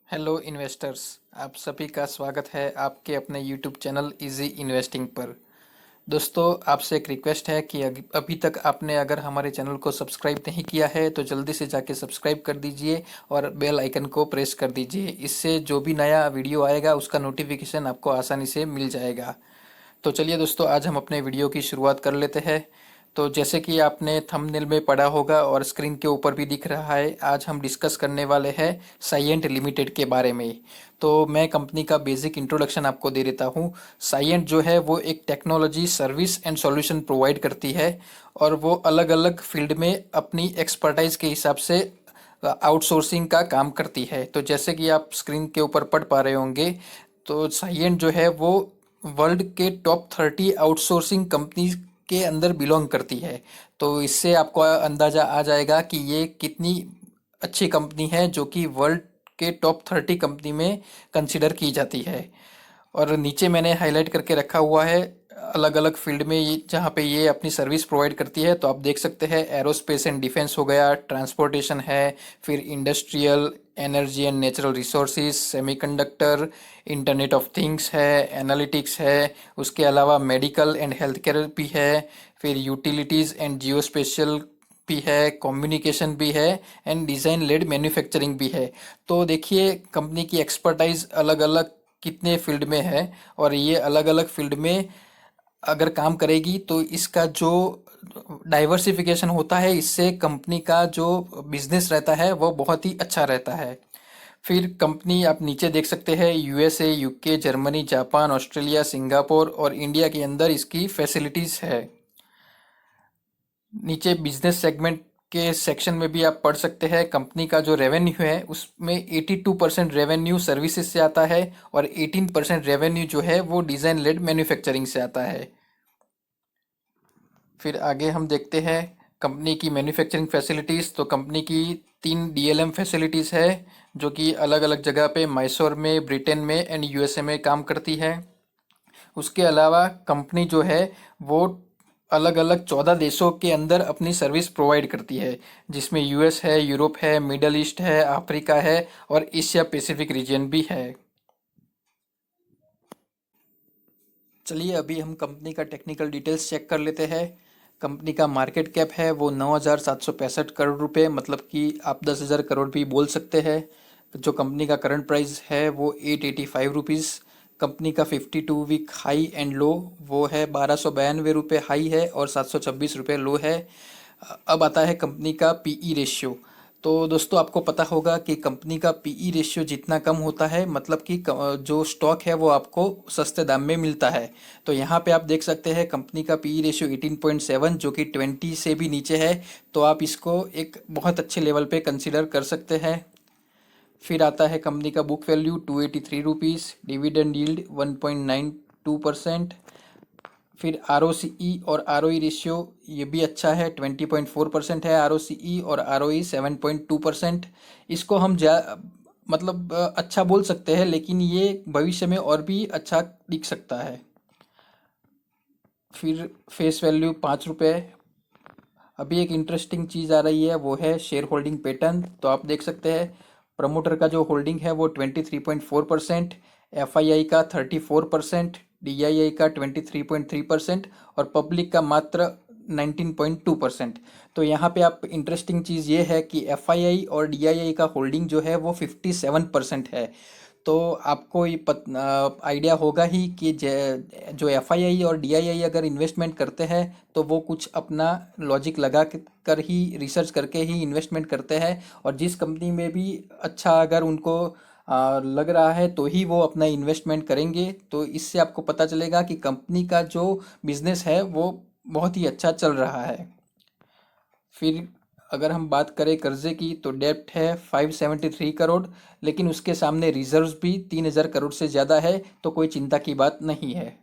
Hello investors. आप सभी का स्वागत है आपके अपने यूट्यूब चैनल इजी इन्वेस्टिंग पर। दोस्तों, आपसे एक रिक्वेस्ट है कि अभी तक आपने अगर हमारे चैनल को सब्सक्राइब नहीं किया है तो जल्दी से जाके सब्सक्राइब कर दीजिए और बेल आइकन को प्रेस कर दीजिए। इससे जो भी नया वीडियो आएगा उसका नोटिफिकेशन आपको आसानी से मिल जाएगा। तो चलिए दोस्तों, आज हम अपने वीडियो की शुरुआत कर लेते हैं। तो जैसे कि आपने थंबनेल में पढ़ा होगा और स्क्रीन के ऊपर भी दिख रहा है, आज हम डिस्कस करने वाले हैं साइएंट लिमिटेड के बारे में। तो मैं कंपनी का बेसिक इंट्रोडक्शन आपको दे देता हूँ। साइएंट जो है वो एक technology service and solution provide करती है और वो अलग अलग फील्ड में अपनी एक्सपर्टाइज के हिसाब से आउटसोर्सिंग का काम करती है। तो जैसे कि आप स्क्रीन के ऊपर पढ़ पा रहे होंगे, तो साइएंट जो है वो वर्ल्ड के टॉप 30 आउटसोर्सिंग कंपनी के अंदर बिलोंग करती है। तो इससे आपको अंदाज़ा आ जाएगा कि ये कितनी अच्छी कंपनी है जो कि वर्ल्ड के टॉप 30 कंपनी में कंसिडर की जाती है। और नीचे मैंने हाईलाइट करके रखा हुआ है अलग अलग फील्ड में जहाँ पे ये अपनी सर्विस प्रोवाइड करती है। तो आप देख सकते हैं एरोस्पेस एंड डिफेंस हो गया, ट्रांसपोर्टेशन है, फिर industrial, energy and natural resources, semiconductor, internet of things है, एनालिटिक्स है, उसके अलावा मेडिकल एंड हेल्थ केयर भी है, फिर यूटिलिटीज़ एंड जियोस्पेशियल भी है, कम्युनिकेशन भी है एंड डिज़ाइन लेड मैन्युफैक्चरिंग भी है। तो देखिए कंपनी की एक्सपर्टाइज अलग अलग कितने फील्ड में है और ये अलग अलग फील्ड में अगर काम करेगी तो इसका जो डाइवर्सिफिकेशन होता है, इससे कंपनी का जो बिजनेस रहता है वो बहुत ही अच्छा रहता है। फिर कंपनी आप नीचे देख सकते हैं USA, UK, Germany, Japan, Australia, Singapore और इंडिया के अंदर इसकी फैसिलिटीज़ है। नीचे बिजनेस सेगमेंट के सेक्शन में भी आप पढ़ सकते हैं कंपनी का जो रेवेन्यू है उसमें 82% रेवेन्यू सर्विसेज से आता है और 18% रेवेन्यू जो है वो डिज़ाइन लेड मैन्युफैक्चरिंग से आता है। फिर आगे हम देखते हैं कंपनी की मैन्युफैक्चरिंग फैसिलिटीज़। तो कंपनी की 3 डीएलएम फैसिलिटीज़ है जो कि अलग अलग जगह पे मैसूर में, ब्रिटेन में एंड यूएसए में काम करती है। उसके अलावा कंपनी जो है वो अलग अलग 14 देशों के अंदर अपनी सर्विस प्रोवाइड करती है, जिसमें यूएस है, यूरोप है, मिडल ईस्ट है, अफ्रीका है और एशिया पैसिफिक रीजन भी है। चलिए अभी हम कंपनी का टेक्निकल डिटेल्स चेक कर लेते हैं। कंपनी का मार्केट कैप है वो 9,765 करोड़ रुपए, मतलब कि आप 10,000 करोड़ भी बोल सकते हैं। जो कंपनी का करंट प्राइस है वो 885 रुपीज़। कंपनी का 52 वीक हाई एंड लो वो है 1292 रुपये हाई है और 726 रुपये लो है। अब आता है कंपनी का पीई रेशियो। तो दोस्तों, आपको पता होगा कि कंपनी का पीई रेशियो जितना कम होता है, मतलब कि जो स्टॉक है वो आपको सस्ते दाम में मिलता है। तो यहाँ पे आप देख सकते हैं कंपनी का पीई रेशियो 18.7 जो कि 20 से भी नीचे है। तो आप इसको एक बहुत अच्छे लेवल पे कंसीडर कर सकते हैं। फिर आता है कंपनी का book value 283 rupees, dividend yield 1.92%। फिर आर और आर रेशियो ये भी अच्छा है, 20.4% है आर और आर 7.2%। इसको हम मतलब अच्छा बोल सकते हैं, लेकिन ये भविष्य में और भी अच्छा दिख सकता है। फिर फेस वैल्यू 5 रुपये। अभी एक इंटरेस्टिंग चीज़ आ रही है वो है शेयर होल्डिंग पैटर्न। तो आप देख सकते हैं प्रमोटर का जो होल्डिंग है वो 23.4%, एफआईआई का 34%, डीआईआई का 23.3% और पब्लिक का मात्र 19.2%। तो यहाँ पे आप इंटरेस्टिंग चीज़ ये है कि एफआईआई और डीआईआई का होल्डिंग जो है वो 57% है। तो आपको ये आइडिया होगा ही कि जो एफआईआई और डीआईआई अगर इन्वेस्टमेंट करते हैं तो वो कुछ अपना लॉजिक लगा कर ही, रिसर्च करके ही इन्वेस्टमेंट करते हैं। और जिस कंपनी में भी अच्छा अगर उनको लग रहा है तो ही वो अपना इन्वेस्टमेंट करेंगे। तो इससे आपको पता चलेगा कि कंपनी का जो बिजनेस है वो बहुत ही अच्छा चल रहा है। फिर अगर हम बात करें कर्जे की तो डेब्ट है 573 करोड़, लेकिन उसके सामने रिजर्व्स भी 3,000 करोड़ से ज़्यादा है, तो कोई चिंता की बात नहीं है।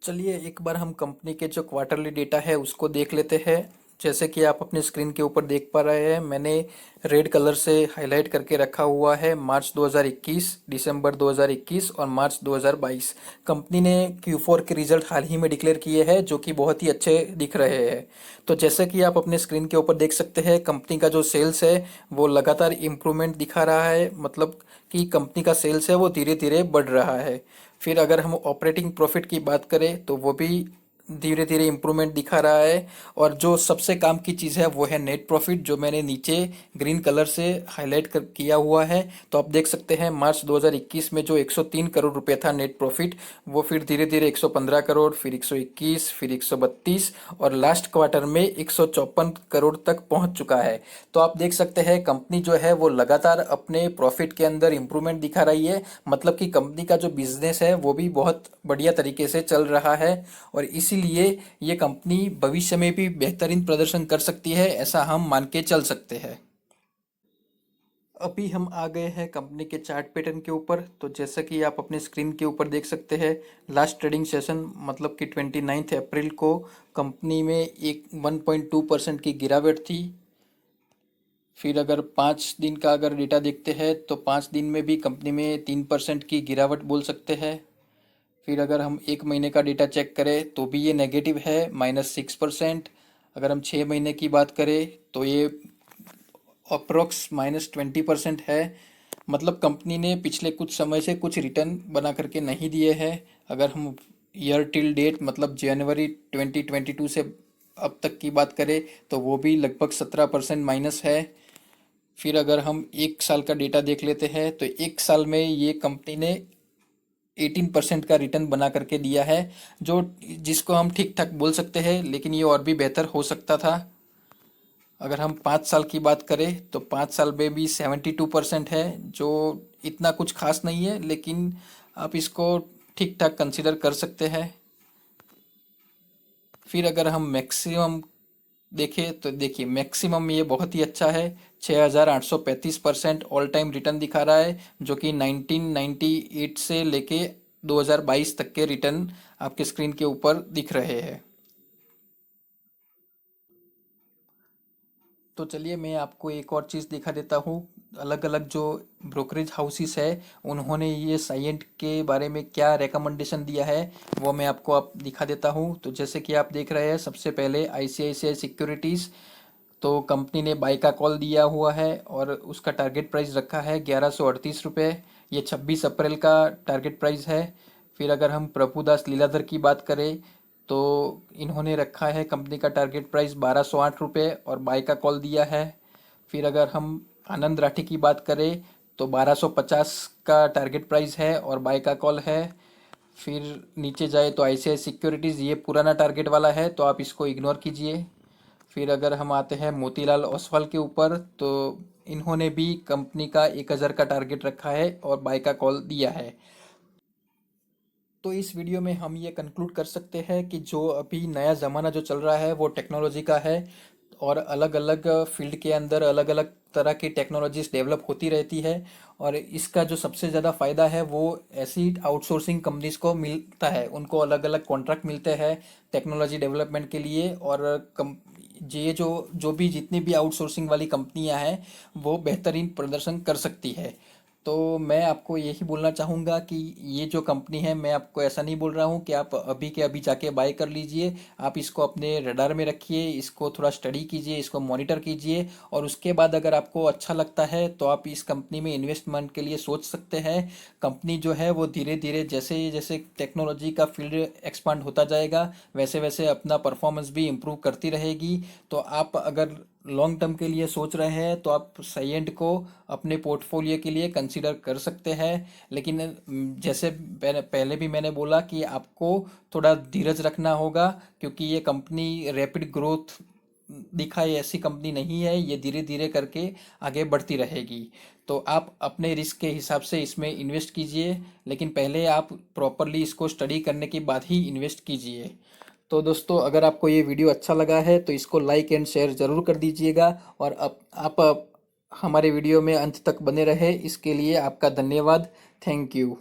चलिए एक बार हम कंपनी के जो क्वार्टरली डेटा है उसको देख लेते हैं। जैसे कि आप अपने स्क्रीन के ऊपर देख पा रहे हैं, मैंने रेड कलर से हाईलाइट करके रखा हुआ है मार्च 2021, दिसंबर 2021 और मार्च 2022। कंपनी ने Q4 के रिजल्ट हाल ही में डिक्लेयर किए हैं, जो कि बहुत ही अच्छे दिख रहे हैं। तो जैसे कि आप अपने स्क्रीन के ऊपर देख सकते हैं, कंपनी का जो सेल्स है वो लगातार इम्प्रूवमेंट दिखा रहा है, मतलब कि कंपनी का सेल्स है वो धीरे धीरे बढ़ रहा है। फिर अगर हम ऑपरेटिंग प्रॉफिट की बात करें तो वो भी धीरे धीरे इम्प्रूवमेंट दिखा रहा है। और जो सबसे काम की चीज़ है वो है नेट प्रॉफिट, जो मैंने नीचे ग्रीन कलर से हाईलाइट किया हुआ है। तो आप देख सकते हैं मार्च 2021 में जो 103 करोड़ रुपए था नेट प्रॉफिट, वो फिर धीरे धीरे 115 करोड़, फिर 121, फिर 132 और लास्ट क्वार्टर में 154 करोड़ तक पहुंच चुका है। तो आप देख सकते हैं कंपनी जो है वो लगातार अपने प्रॉफिट के अंदर इम्प्रूवमेंट दिखा रही है, मतलब कि कंपनी का जो बिजनेस है वो भी बहुत बढ़िया तरीके से चल रहा है। और इसीलिए ये कंपनी भविष्य में भी बेहतरीन प्रदर्शन कर सकती है, ऐसा हम मान के चल सकते हैं। अभी हम आ गए हैं कंपनी के चार्ट पैटर्न के ऊपर। तो जैसा कि आप अपने स्क्रीन के ऊपर देख सकते हैं, लास्ट ट्रेडिंग सेशन मतलब कि 29 अप्रैल को कंपनी में एक 1.2% की गिरावट थी। फिर अगर 5 दिन का अगर डेटा देखते हैं तो 5 दिन में भी कंपनी में 3% की गिरावट बोल सकते हैं। फिर अगर हम 1 महीने का डेटा चेक करें तो भी ये नेगेटिव है, -6%। अगर हम 6 महीने की बात करें तो ये अप्रोक्स -20% है। मतलब कंपनी ने पिछले कुछ समय से कुछ रिटर्न बना करके नहीं दिए हैं। अगर हम ईयर टिल डेट मतलब जनवरी 2022 से अब तक की बात करें तो वो भी लगभग 17% माइनस है। फिर अगर हम 1 साल का डेटा देख लेते हैं तो 1 साल में ये कंपनी ने 18% का रिटर्न बना करके दिया है, जो जिसको हम ठीक ठाक बोल सकते हैं, लेकिन ये और भी बेहतर हो सकता था। अगर हम 5 साल की बात करें तो 5 साल में भी 72% है, जो इतना कुछ खास नहीं है, लेकिन आप इसको ठीक ठाक कंसिडर कर सकते हैं। फिर अगर हम मैक्सिमम देखें तो देखिए मैक्सिमम ये बहुत ही अच्छा है, 6,835% ऑल टाइम रिटर्न दिखा रहा है, जो कि 1998 से लेके 2022 तक के रिटर्न आपके स्क्रीन के ऊपर दिख रहे हैं। तो चलिए मैं आपको एक और चीज़ दिखा देता हूँ। अलग अलग जो ब्रोकरेज हाउसेस है उन्होंने ये साइएंट के बारे में क्या रिकमेंडेशन दिया है वो मैं आपको आप दिखा देता हूँ। तो जैसे कि आप देख रहे हैं, सबसे पहले ICICI सिक्योरिटीज़, तो कंपनी ने बाई का कॉल दिया हुआ है और उसका टारगेट प्राइस रखा है 1138 रुपये। ये 26 अप्रैल का टारगेट प्राइस है। फिर अगर हम प्रभुदास लीलाधर की बात करें तो इन्होंने रखा है कंपनी का टारगेट प्राइस 1208 रुपये और बाई का कॉल दिया है। फिर अगर हम आनंद राठी की बात करें तो 1250 का टारगेट प्राइस है और बाई का कॉल है। फिर नीचे जाए तो ICICI सिक्योरिटीज़, ये पुराना टारगेट वाला है तो आप इसको इग्नोर कीजिए। फिर अगर हम आते हैं मोतीलाल ओसवाल के ऊपर, तो इन्होंने भी कंपनी का 1,000 का टारगेट रखा है और बाय का कॉल दिया है। तो इस वीडियो में हम ये कंक्लूड कर सकते हैं कि जो अभी नया ज़माना जो चल रहा है वो टेक्नोलॉजी का है, और अलग अलग फील्ड के अंदर अलग अलग तरह की टेक्नोलॉजीज डेवलप होती रहती है। और इसका जो सबसे ज़्यादा फ़ायदा है वो ऐसी आउटसोर्सिंग कंपनीज को मिलता है, उनको अलग अलग कॉन्ट्रैक्ट मिलते हैं टेक्नोलॉजी डेवलपमेंट के लिए। और कम ये जो भी जितनी भी आउटसोर्सिंग वाली कंपनियां हैं वो बेहतरीन प्रदर्शन कर सकती है। तो मैं आपको यही बोलना चाहूँगा कि ये जो कंपनी है, मैं आपको ऐसा नहीं बोल रहा हूँ कि आप अभी के अभी जाके बाय कर लीजिए। आप इसको अपने रडार में रखिए, इसको थोड़ा स्टडी कीजिए, इसको मॉनिटर कीजिए, और उसके बाद अगर आपको अच्छा लगता है तो आप इस कंपनी में इन्वेस्टमेंट के लिए सोच सकते हैं। कंपनी जो है वो धीरे धीरे जैसे जैसे टेक्नोलॉजी का फील्ड एक्सपांड होता जाएगा वैसे वैसे अपना परफॉर्मेंस भी इम्प्रूव करती रहेगी। तो आप अगर लॉन्ग टर्म के लिए सोच रहे हैं तो आप साइएंट को अपने पोर्टफोलियो के लिए कंसीडर कर सकते हैं। लेकिन जैसे पहले भी मैंने बोला कि आपको थोड़ा धीरज रखना होगा, क्योंकि ये कंपनी रैपिड ग्रोथ दिखाए ऐसी कंपनी नहीं है, ये धीरे धीरे करके आगे बढ़ती रहेगी। तो आप अपने रिस्क के हिसाब से इसमें इन्वेस्ट कीजिए, लेकिन पहले आप प्रॉपरली इसको स्टडी करने के बाद ही इन्वेस्ट कीजिए। तो दोस्तों, अगर आपको ये वीडियो अच्छा लगा है तो इसको लाइक एंड शेयर ज़रूर कर दीजिएगा। और अब आप हमारे वीडियो में अंत तक बने रहे इसके लिए आपका धन्यवाद। Thank you.